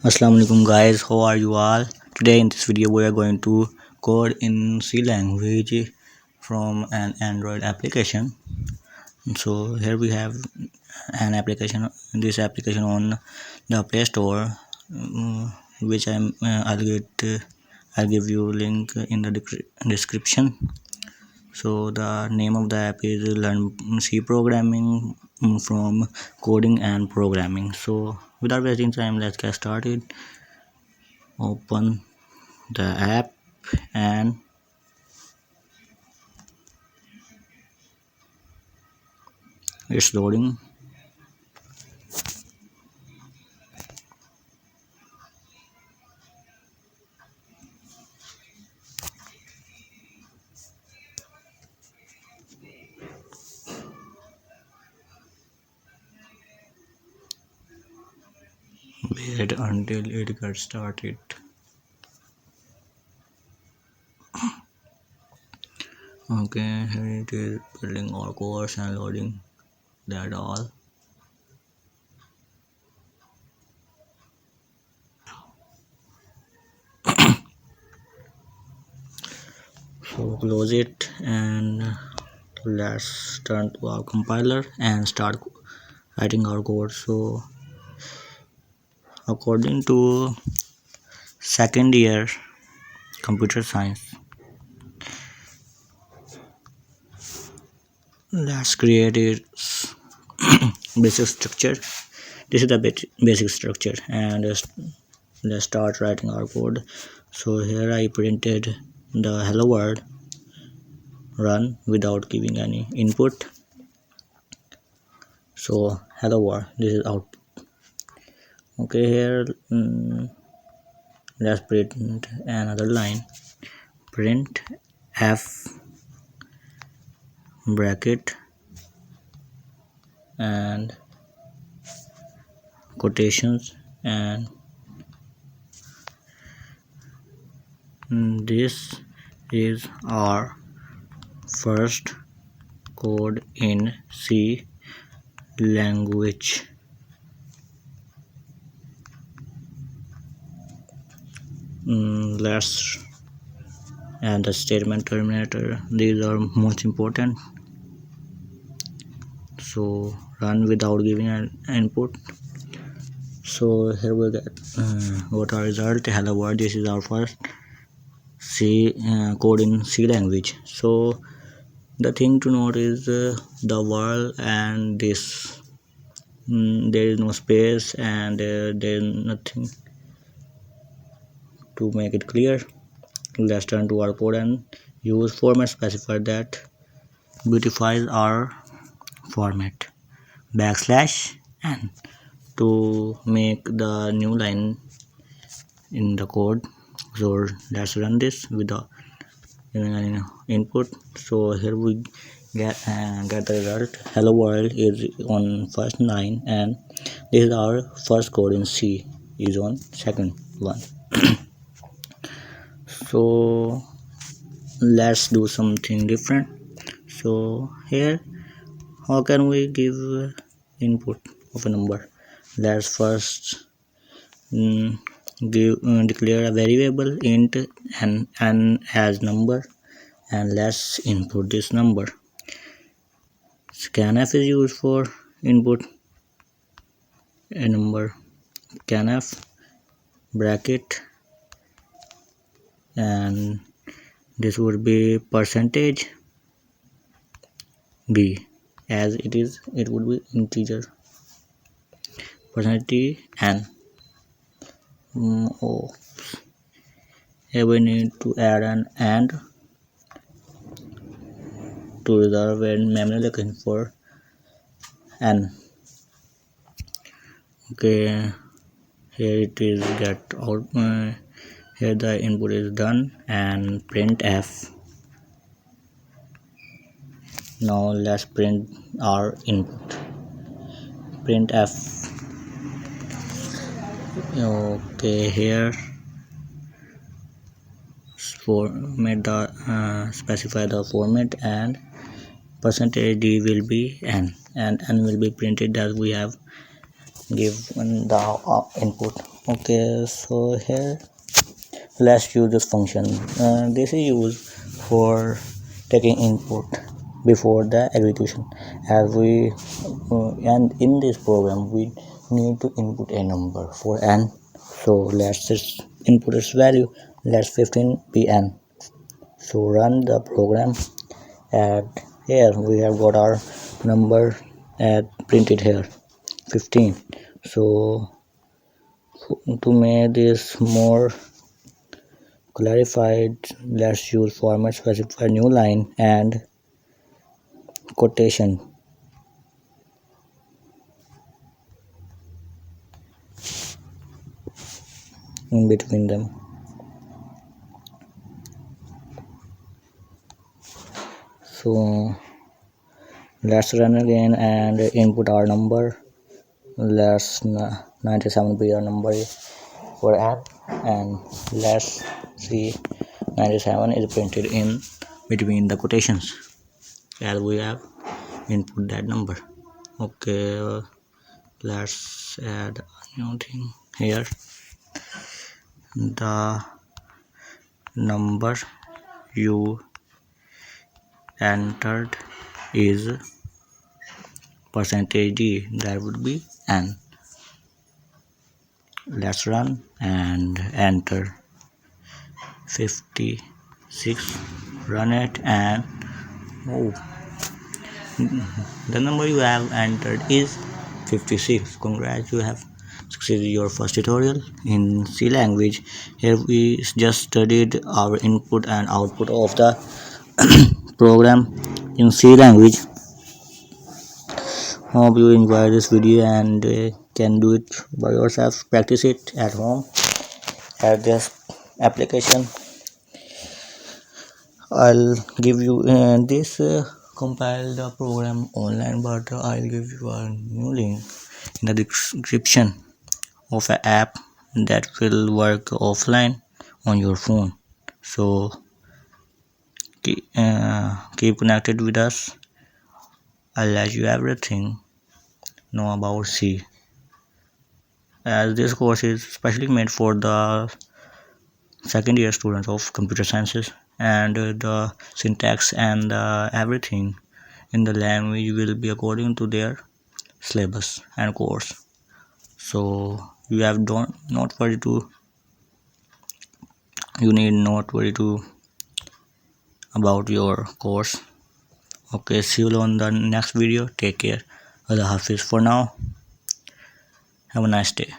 Assalamu alaikum guys, how are you all? Today in this video we are going to code in C language from an Android application. So here we have an application, this application on the Play Store, which I'll give you link in the description. So the name of the app is Learn C Programming from Coding and Programming. So without wasting time, let's get started. Open the app and it's loading. Wait until it gets started. Okay, here it is building our course and loading that all. So close it and let's turn to our compiler and start writing our code. So according to second year computer science, let's create its basic structure. This is the basic structure, and let's start writing our code. So here I printed the hello world run without giving any input. So hello world, this is output. Okay, here let's print another line. Print f bracket and quotations, and this is our first code in C language. Let's add the statement terminator. These are most important. So run without giving an input. So here we get what our result, hello world. This is our first C code in C language. So the thing to note is the world and this, there is no space and there is nothing to make it clear. Let's turn to our code and use format specifier that beautifies our format \n to make the new line in the code. So let's run this without giving any input. So here we get the result. Hello world is on first line, and this is our first code in C is on second one. So let's do something different. So here, how can we give input of a number? Let's first declare a variable int n as number, and let's input this number. Scanf is used for input a number. Scanf bracket, and this would be percentage d, as it would be integer, percentage n. Here we need to add an and to reserve a memory location for n. Okay, here it is get out. Here the input is done, and print f. Now let's print our input. Print f. Okay, here specify the format, and percentage d will be n, and n will be printed as we have given the input. Okay, so here let's use this function. This is used for taking input before the execution, as we and in this program we need to input a number for n. So let's just input its value. Let's 15 be n. So run the program. And here we have got our number at printed here 15. So to make this more clarified, let's use format specifier new line and quotation in between them. So let's run again and input our number. Let's 97 be our number for app, and let's see 97 is printed in between the quotations as we have input that number. Okay, let's add a new thing here. The number you entered is %d, that would be n. Let's run and enter 56. Run it and oh, the number you have entered is 56. Congrats, you have succeeded your first tutorial in C language. Here we just studied our input and output of the program in C language. Hope you enjoy this video and can do it by yourself. Practice it at home. At this application, I'll give you this compile the program online, but I'll give you a new link in the description of an app that will work offline on your phone. So keep connected with us. I'll let you everything know about C, as this course is specially made for the second year students of computer sciences, and the syntax and everything in the language will be according to their syllabus and course. So you have not worry to you need not worry to about your course. Okay, see you on the next video. Take care. Allah Hafiz for now. Have a nice day.